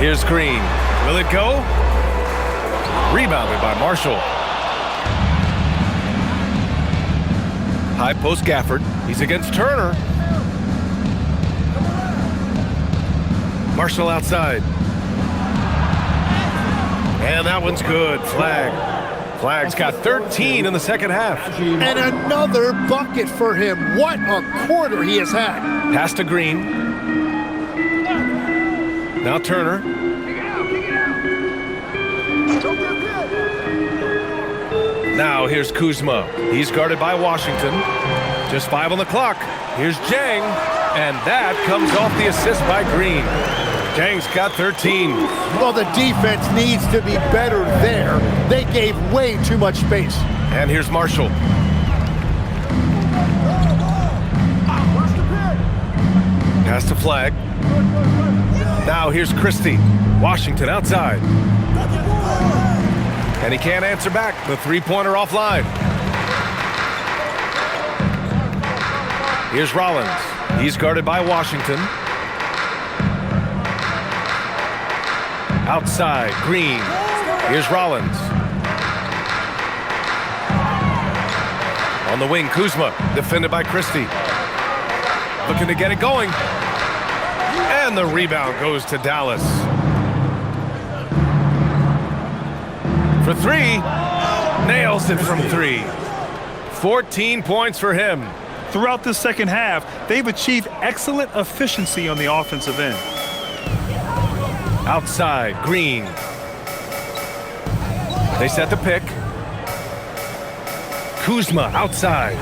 Here's Green. Will it go? Rebounded by Marshall. High post Gafford. He's against Turner. Marshall outside. And that one's good. Flag's got 13 in the second half. And another bucket for him. What a quarter he has had. Pass to Green. Now Turner. Now here's Kuzma. He's guarded by Washington. Just 5 on the clock. Here's Jang. And that comes off the assist by Green. Jang's got 13. Well, the defense needs to be better there. They gave way too much space. And here's Marshall. Pass to Flag. Now here's Christie. Washington outside. And he can't answer back. The three-pointer offline. Here's Rollins. He's guarded by Washington. Outside, Green. Here's Rollins. On the wing, Kuzma, defended by Christie. Looking to get it going. And the rebound goes to Dallas. For 3, nails it from 3. 14 points for him. Throughout the second half, they've achieved excellent efficiency on the offensive end. Outside, Green. They set the pick. Kuzma outside.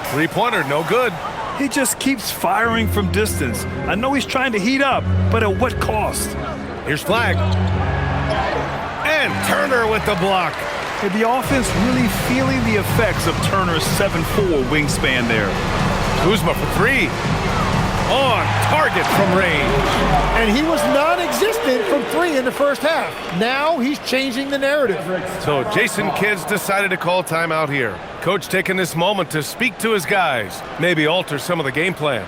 Three-pointer, no good. He just keeps firing from distance. I know he's trying to heat up, but at what cost? Here's Flag. And Turner with the block. Is the offense really feeling the effects of Turner's 7'4" wingspan there? Kuzma for 3. On target from range. And he was non-existent from 3 in the first half. Now he's changing the narrative. So Jason Kidd's decided to call timeout here. Coach taking this moment to speak to his guys, maybe alter some of the game plan.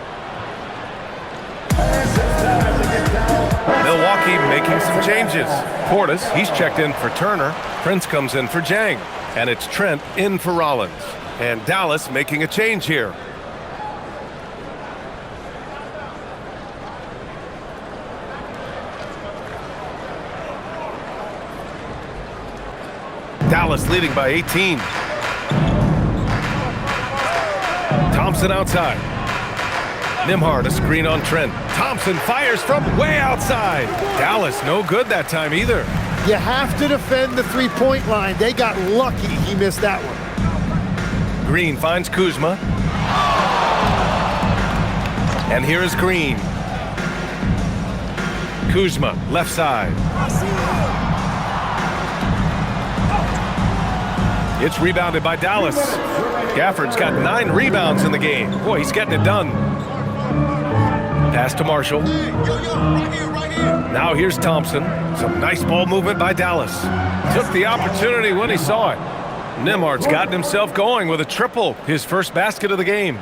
Milwaukee making some changes. Portis, he's checked in for Turner. Prince comes in for Jang. And it's Trent in for Rollins. And Dallas making a change here. Dallas leading by 18. Thompson outside. Nimhard a screen on Trent. Thompson fires from way outside. Dallas no good that time either. You have to defend the three-point line. They got lucky he missed that one. Green finds Kuzma. And here is Green. Kuzma left side. It's rebounded by Dallas. Gafford's got 9 rebounds in the game. Boy, he's getting it done. Pass to Marshall. Now here's Thompson. Some nice ball movement by Dallas. Took the opportunity when he saw it. Nimhard's gotten himself going with a triple, his first basket of the game.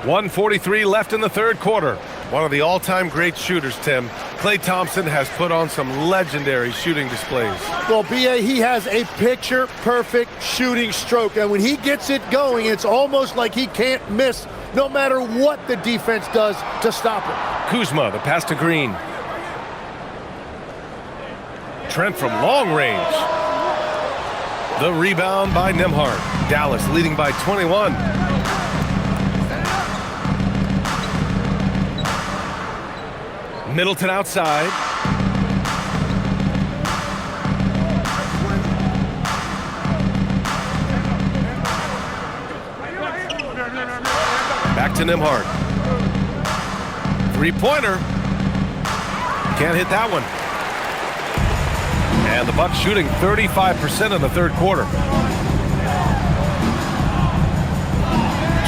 1:43 left in the third quarter. One of the all-time great shooters, Tim. Klay Thompson has put on some legendary shooting displays. Well, B.A., he has a picture-perfect shooting stroke, and when he gets it going, it's almost like he can't miss no matter what the defense does to stop it. Kuzma, the pass to Green. Trent from long range. The rebound by Nimhard. Dallas leading by 21. Middleton outside. Back to Nimhard. Three-pointer. Can't hit that one. And the Bucks shooting 35% in the third quarter.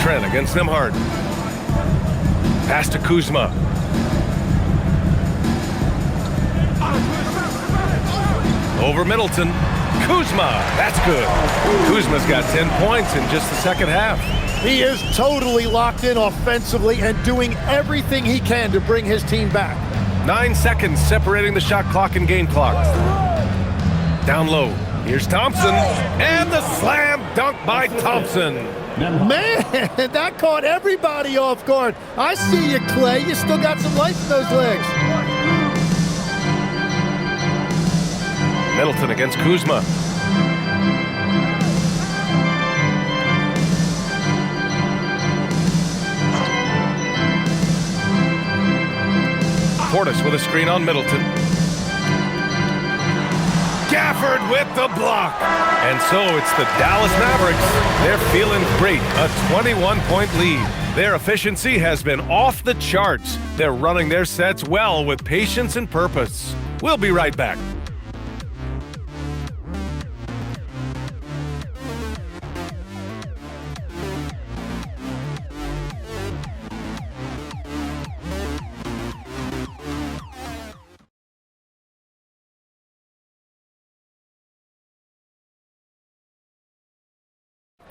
Trent against Nembhard. Pass to Kuzma. Over Middleton. Kuzma, that's good. Kuzma's got 10 points in just the second half. He is totally locked in offensively and doing everything he can to bring his team back. 9 seconds separating the shot clock and game clock. Down low. Here's Thompson. And the slam dunk by Thompson. Man, that caught everybody off guard. I see you, Clay. You still got some life in those legs. Middleton against Kuzma. Portis with a screen on Middleton. Gafford with the block. And so it's the Dallas Mavericks. They're feeling great. A 21-point lead. Their efficiency has been off the charts. They're running their sets well with patience and purpose. We'll be right back.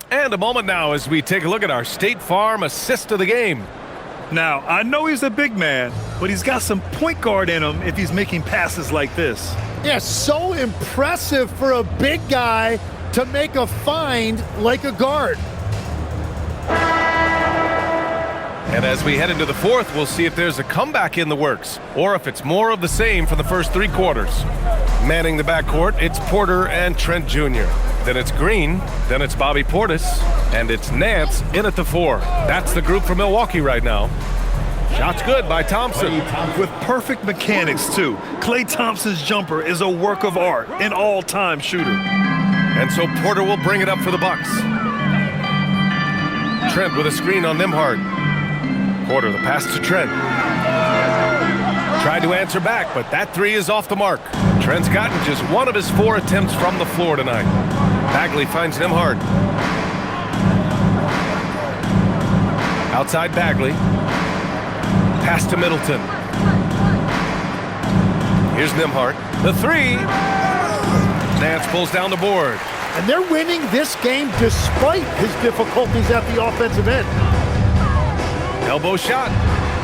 And a moment now as we take a look at our State Farm assist of the game. Now, I know he's a big man, but he's got some point guard in him if he's making passes like this. Yeah, so impressive for a big guy to make a find like a guard. And as we head into the fourth, we'll see if there's a comeback in the works or if it's more of the same for the first 3 quarters. Manning the backcourt, it's Porter and Trent Jr. Then it's Green, then it's Bobby Portis, and it's Nance in at the 4. That's the group for Milwaukee right now. Shot's good by Thompson. With perfect mechanics, too. Klay Thompson's jumper is a work of art, an all-time shooter. And so Porter will bring it up for the Bucks. Trent with a screen on Nembhard. Porter, the pass to Trent. Tried to answer back, but that 3 is off the mark. Trent's gotten just 1 of his 4 attempts from the floor tonight. Bagley finds Nembhard. Outside Bagley. Pass to Middleton. Here's Nembhard. The 3. Nance pulls down the board. And they're winning this game despite his difficulties at the offensive end. Elbow shot.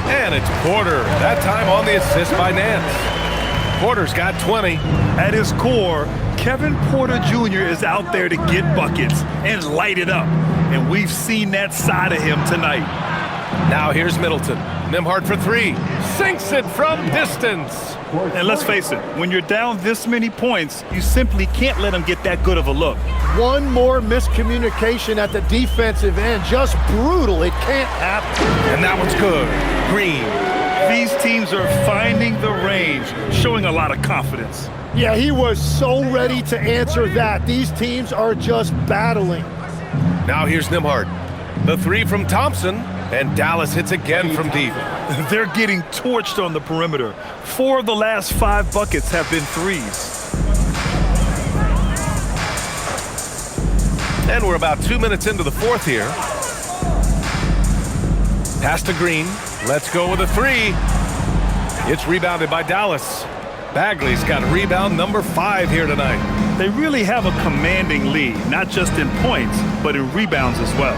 And it's Porter. That time on the assist by Nance. Porter's got 20. At his core, Kevin Porter Jr. is out there to get buckets and light it up. And we've seen that side of him tonight. Now here's Middleton. Nembhard for 3. Sinks it from distance. And let's face it, when you're down this many points, you simply can't let him get that good of a look. One more miscommunication at the defensive end. Just brutal. It can't happen. And that one's good. Green. These teams are finding the range, showing a lot of confidence. Yeah, he was so ready to answer that. These teams are just battling. Now here's Nembhard. The 3 from Thompson, and Dallas hits again from deep. They're getting torched on the perimeter. 4 of the last 5 buckets have been 3s. And we're about 2 minutes into the fourth here. Pass to Green. Let's go with a 3. It's rebounded by Dallas. Bagley's got rebound number 5 here tonight. They really have a commanding lead, not just in points, but in rebounds as well.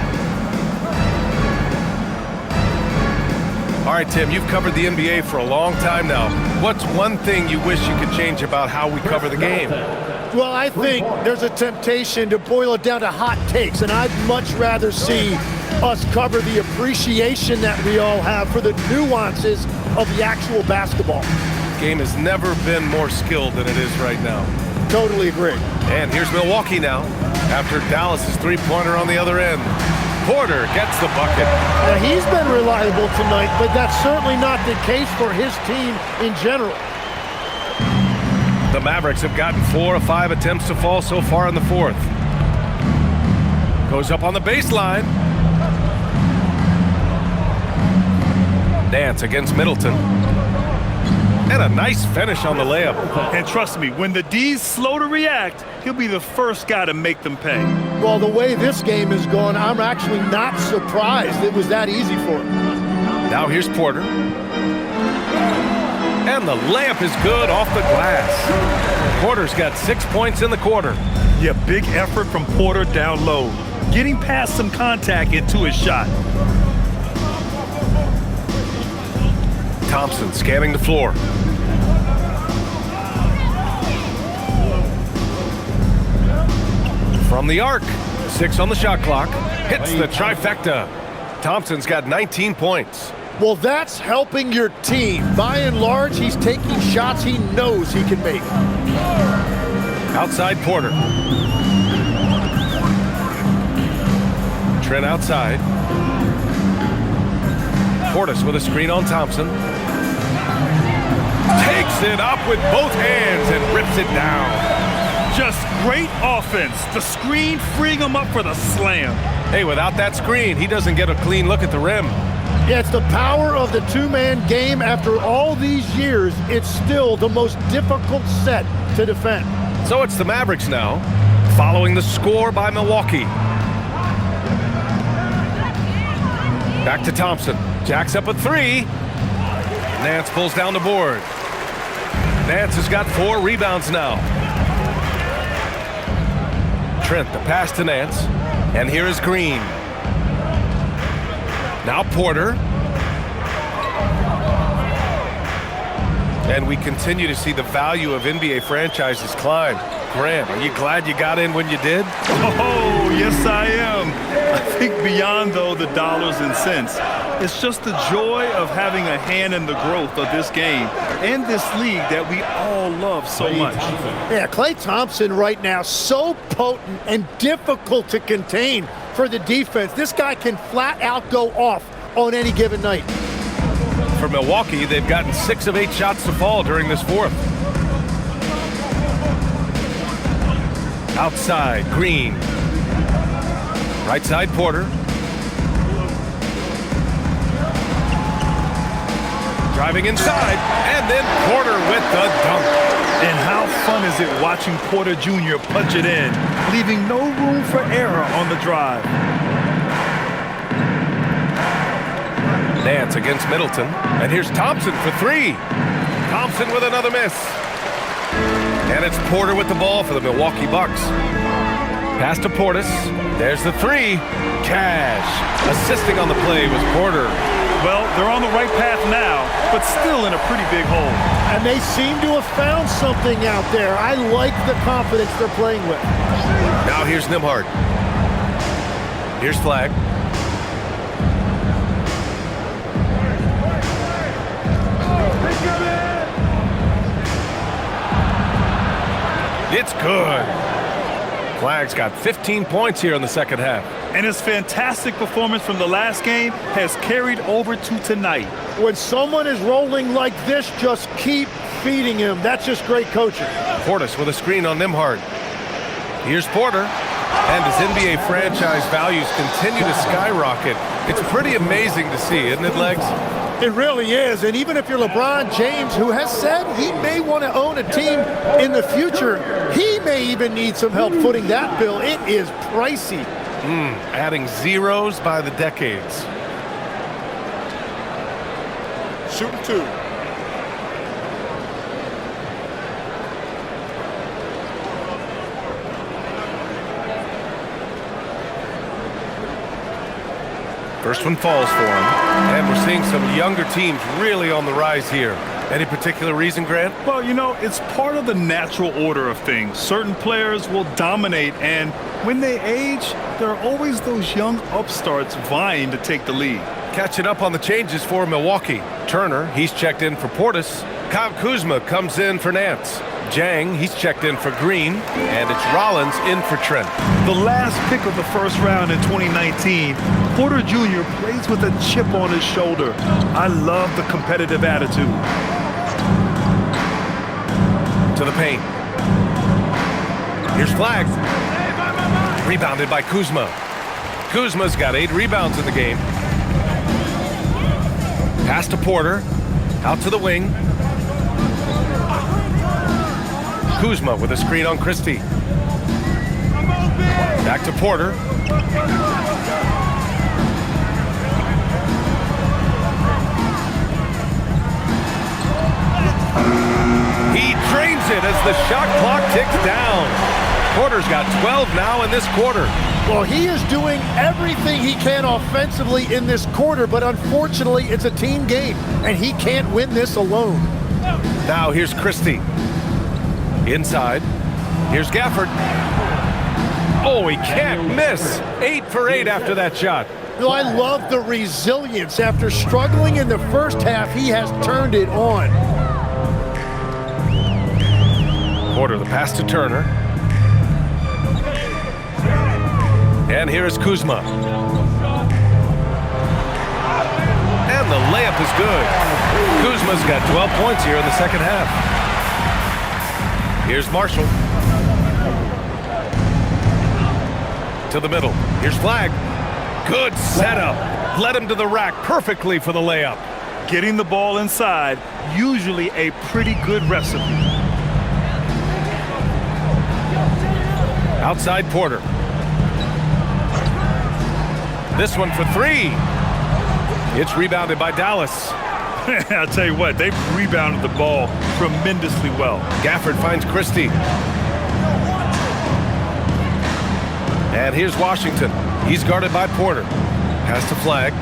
All right, Tim, you've covered the NBA for a long time now. What's one thing you wish you could change about how we cover the game? Well, I think there's a temptation to boil it down to hot takes, and I'd much rather see us cover the appreciation that we all have for the nuances of the actual basketball. Game has never been more skilled than it is right now. Totally agree. And here's Milwaukee now, after Dallas's 3-pointer on the other end. Porter gets the bucket. Now, he's been reliable tonight, but that's certainly not the case for his team in general. The Mavericks have gotten 4 of 5 attempts to fall so far in the fourth. Goes up on the baseline. Nance against Middleton. And a nice finish on the layup. And trust me, when the D's slow to react, he'll be the first guy to make them pay. Well, the way this game is going, I'm actually not surprised it was that easy for him. Now here's Porter. And the layup is good off the glass. Porter's got 6 points in the quarter. Yeah, big effort from Porter down low, getting past some contact into his shot. Thompson scanning the floor. From the arc, 6 on the shot clock, hits the trifecta. Thompson's got 19 points. Well, that's helping your team. By and large, he's taking shots he knows he can make. Outside Porter. Trent outside. Portis with a screen on Thompson. Takes it up with both hands and rips it down. Just great offense. The screen freeing him up for the slam. Hey, without that screen, he doesn't get a clean look at the rim. Yeah, it's the power of the two-man game. After all these years, it's still the most difficult set to defend. So it's the Mavericks now, following the score by Milwaukee. Back to Thompson. Jacks up a 3. Nance pulls down the board. Nance has got 4 rebounds now. Trent, the pass to Nance. And here is Green. Now Porter. And we continue to see the value of NBA franchises climb. Grant, are you glad you got in when you did? Oh, yes I am. I think beyond, though, the dollars and cents, it's just the joy of having a hand in the growth of this game and this league that we all love so much. Yeah, Klay Thompson right now, so potent and difficult to contain for the defense. This guy can flat out go off on any given night. For Milwaukee, they've gotten 6 of 8 shots to fall during this fourth. Outside, Green. Right side, Porter. Driving inside, and then Porter with the dunk. And how fun is it watching Porter Jr. punch it in, leaving no room for error on the drive. Nance against Middleton, and here's Thompson for 3. Thompson with another miss. And it's Porter with the ball for the Milwaukee Bucks. Pass to Portis. There's the 3. Cash. Assisting on the play was Porter. Well, they're on the right path now, but still in a pretty big hole. And they seem to have found something out there. I like the confidence they're playing with. Now here's Nembhard. Here's Flag. It's good. Flag's got 15 points here in the second half. And his fantastic performance from the last game has carried over to tonight. When someone is rolling like this, just keep feeding him. That's just great coaching. Portis with a screen on Nembhard. Here's Porter. And his NBA franchise values continue to skyrocket. It's pretty amazing to see, isn't it, Legs? It really is, and even if you're LeBron James, who has said he may want to own a team in the future, he may even need some help footing that bill. It is pricey. Adding zeros by the decades. Shooting 2. First one falls for him, and we're seeing some younger teams really on the rise here. Any particular reason, Grant? Well, you know, it's part of the natural order of things. Certain players will dominate, and when they age, there are always those young upstarts vying to take the lead. Catching up on the changes for Milwaukee. Turner, he's checked in for Portis. Kyle Kuzma comes in for Nance. Jang, he's checked in for Green, and it's Rollins in for Trent. The last pick of the first round in 2019, Porter Jr. plays with a chip on his shoulder. I love the competitive attitude. To the paint. Here's Flag. Rebounded by Kuzma. Kuzma's got 8 rebounds in the game. Pass to Porter. Out to the wing. Kuzma with a screen on Christie. Back to Porter. He drains it as the shot clock ticks down. Porter's got 12 now in this quarter. Well, he is doing everything he can offensively in this quarter, but unfortunately, it's a team game, and he can't win this alone. Now here's Christie. Inside. Here's Gafford. Oh, he can't miss. 8 for 8 after that shot. No, I love the resilience. After struggling in the first half, he has turned it on. Porter, the pass to Turner. And here is Kuzma. And the layup is good. Kuzma's got 12 points here in the second half. Here's Marshall. To the middle. Here's Flag. Good setup. Led him to the rack perfectly for the layup. Getting the ball inside, usually a pretty good recipe. Outside Porter. This one for 3. It's rebounded by Dallas. I'll tell you what, they've rebounded the ball tremendously well. Gafford finds Christie. And here's Washington. He's guarded by Porter. Pass to Flag.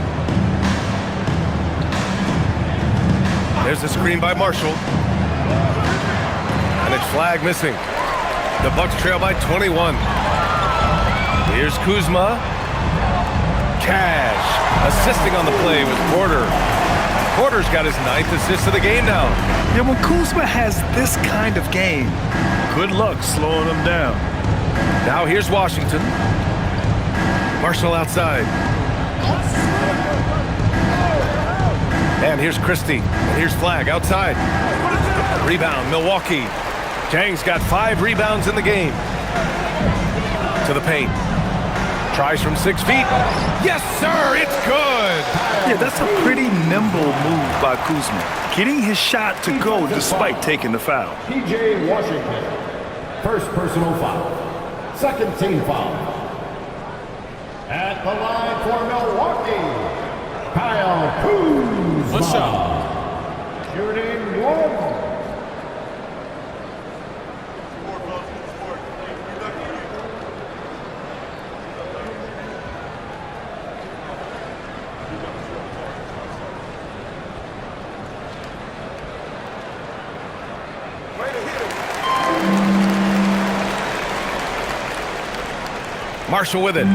There's a screen by Marshall. And it's Flag missing. The Bucks trail by 21. Here's Kuzma. Cash assisting on the play with Porter. Porter's got his 9th assist of the game now. Yeah, when Kuzma has this kind of game, good luck slowing him down. Now here's Washington. Marshall outside. And here's Christie. And here's Flag outside. Rebound, Milwaukee. Jang's got 5 rebounds in the game. To the paint. Tries from 6 feet. Yes, sir, it's good. Yeah, that's a pretty nimble move by Kuzma. Getting his shot to go despite taking the foul. P.J. Washington. First personal foul. Second team foul. At the line for Milwaukee, Kyle Kuzma. One shot. Shooting 1. Marshall with it.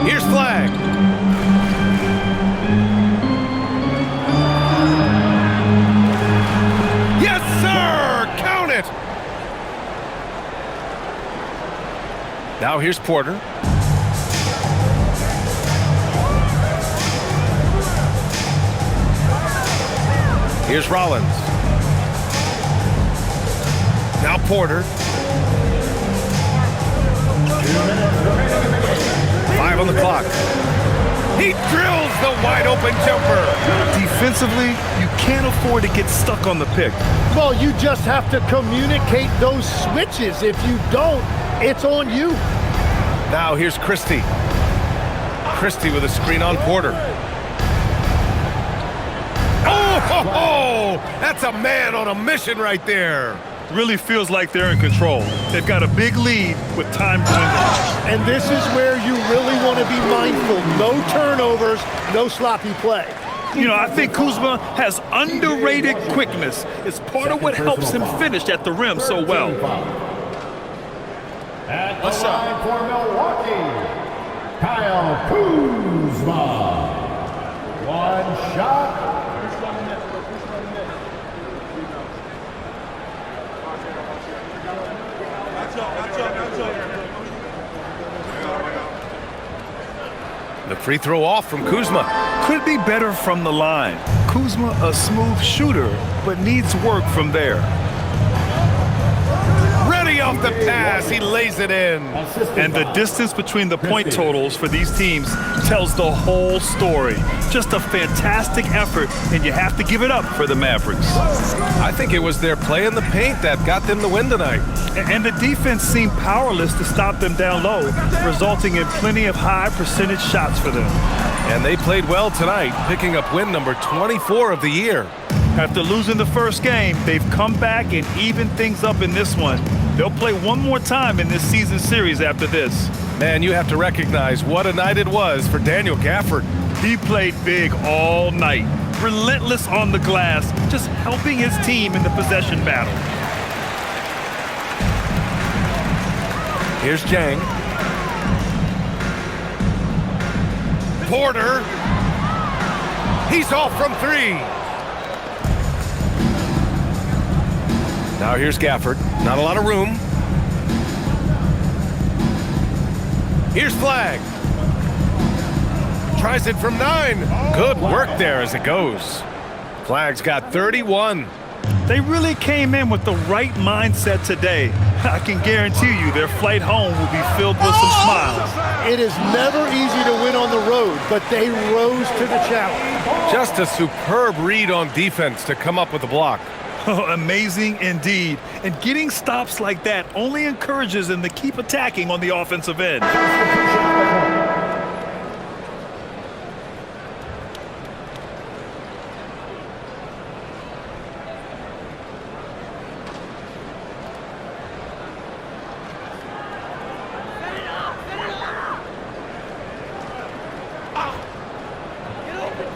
Here's Flag. Yes, sir! Count it! Now here's Porter. Here's Rollins. Now Porter. 5 on the clock. He drills the wide open jumper. Defensively, you can't afford to get stuck on the pick. Well, you just have to communicate those switches. If you don't, it's on you. Now here's Christie. Christie with a screen on Porter. Oh, that's a man on a mission right there. Really feels like they're in control. They've got a big lead with time dwindling. And this is where you really want to be mindful. No turnovers, no sloppy play. You know, I think Kuzma has underrated quickness. It's part of what helps him finish at the rim so well. At the line for Milwaukee, Kyle Kuzma. One shot. The free throw off from Kuzma. Could be better from the line. Kuzma, a smooth shooter, but needs work from there. Ready off the pass. He lays it in. And the distance between the point totals for these teams tells the whole story. Just a fantastic effort, and you have to give it up for the Mavericks. I think it was their play in the paint that got them the win tonight. And the defense seemed powerless to stop them down low, resulting in plenty of high percentage shots for them. And they played well tonight, picking up win number 24 of the year. After losing the first game, they've come back and evened things up in this one. They'll play one more time in this season series after this. Man, you have to recognize what a night it was for Daniel Gafford. He played big all night, relentless on the glass, just helping his team in the possession battle. Here's Jang. Porter. He's off from three. Now here's Gafford. Not a lot of room. Here's Flag. Tries it from 9. Good work there as it goes. Flag's got 31. They really came in with the right mindset today. I can guarantee you their flight home will be filled with some smiles. It is never easy to win on the road, but they rose to the challenge. Just a superb read on defense to come up with the block. Amazing indeed. And getting stops like that only encourages them to keep attacking on the offensive end.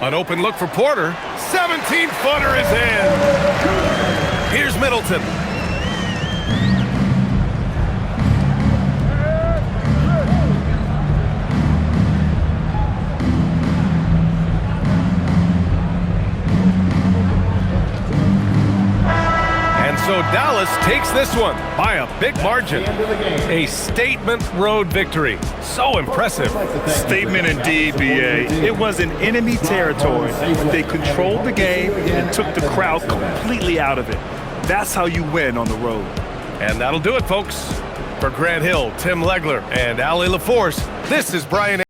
An open look for Porter. 17-footer is in. Here's Middleton. And so Dallas takes this one by a big margin. A statement road victory. So impressive. Statement indeed, B.A. It was in enemy territory. They controlled the game and took the crowd completely out of it. That's how you win on the road. And that'll do it, folks. For Grant Hill, Tim Legler, and Allie LaForce, this is Brian